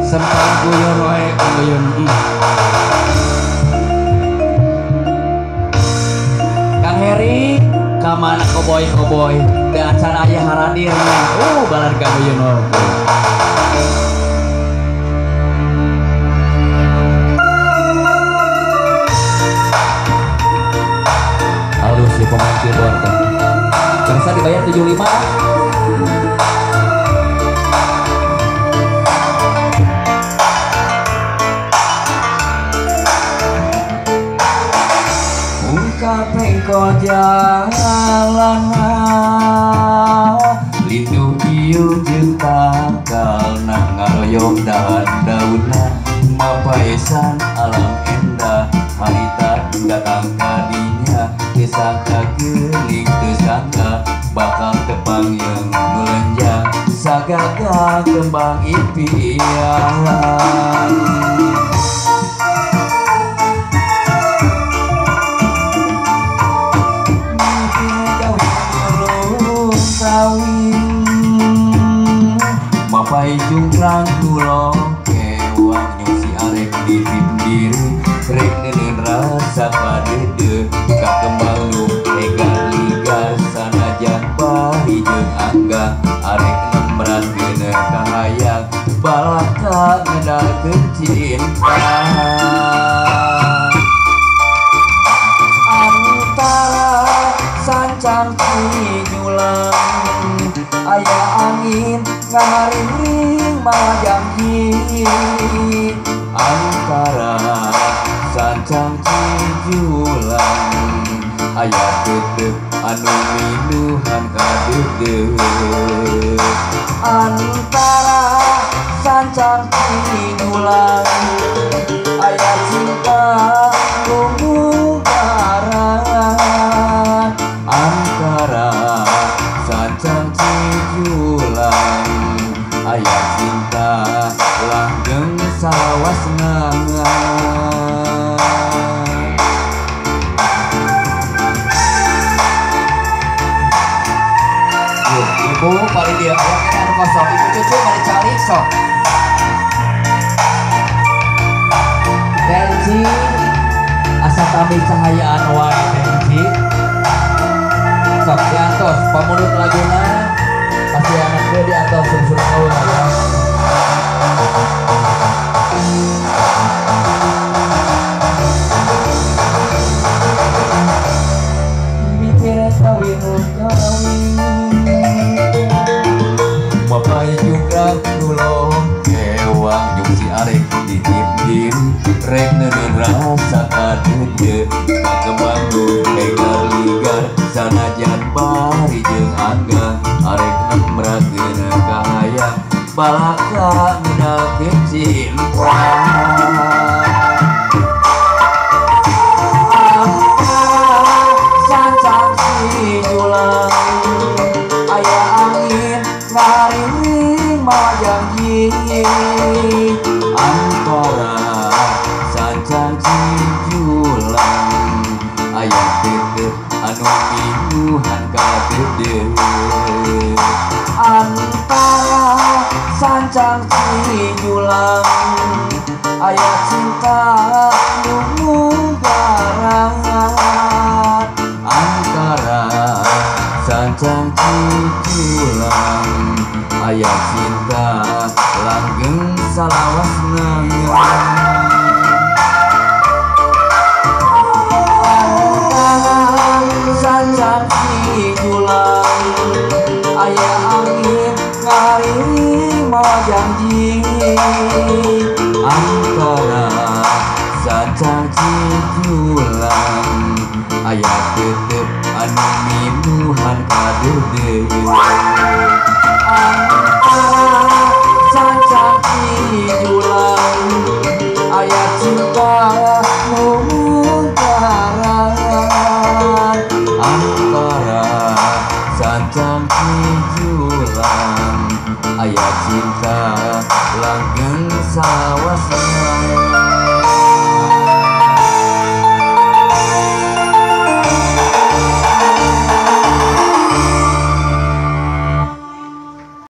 Sempal guyon wae guyon. Kang Heri, kamana koboy teu acan aya haradirnya. Balar guyon oge. Halus di pemain keyboard teh. Kerasa dibayar 75. Kapengko jalan lindu ieu jeung tangkal ngaroyong daun-daunna mapaesan alam endah harita datang kadinya disangka geuning teu sangka bakal tepang yang melenjang sagaga kembang impian. Mapai jungkrang tulong kewang nyusi arek di diri rek neneun rasa padede ka kembang nu egar-ligar sanajan bahi jeung angga arek nemrat geuneuh kahayang balaka ngedarkeun cinta. Antara sancang cijulang aya angin ngaring majangki antara sancang cijulang aya tetep anu minuhan kadeudeut antara sancang cijulang aya cinta lumugaran antara sancang cijulang aya cinta langgeng salawasna. Ibu paling dia ayam anu kosong ibu cucu mari cari sok Tenji asa tamih cahayaan wae Tenji sok diantos pamulut laguna pasti anak gue diantos suruh kau ya. Mikir kawin mapai juga tulong kewang jeung si arek ditip-tip rek neneun rasa kadeudeut ka kembang nu egar-ligar sanajan bari jeung angga arek nemrat geuneuh kahayang balaka ngedakeun cinta. Sancang cijulang aya angin ngaring majangki antara sancang cijulang aya tetep anu minuhan kadeudeut antara sancang cijulang aya cinta lumugaran antara sancang cijulang aya cinta langgeng salawasna. Sancang cijulang aya angin ngaring janji antara sancang cijulang aya tetep anu minuhan kadeudeut antara sancang cijulang aya cinta mungkaran antara sancang cijulang aya cinta langgeng sawasna.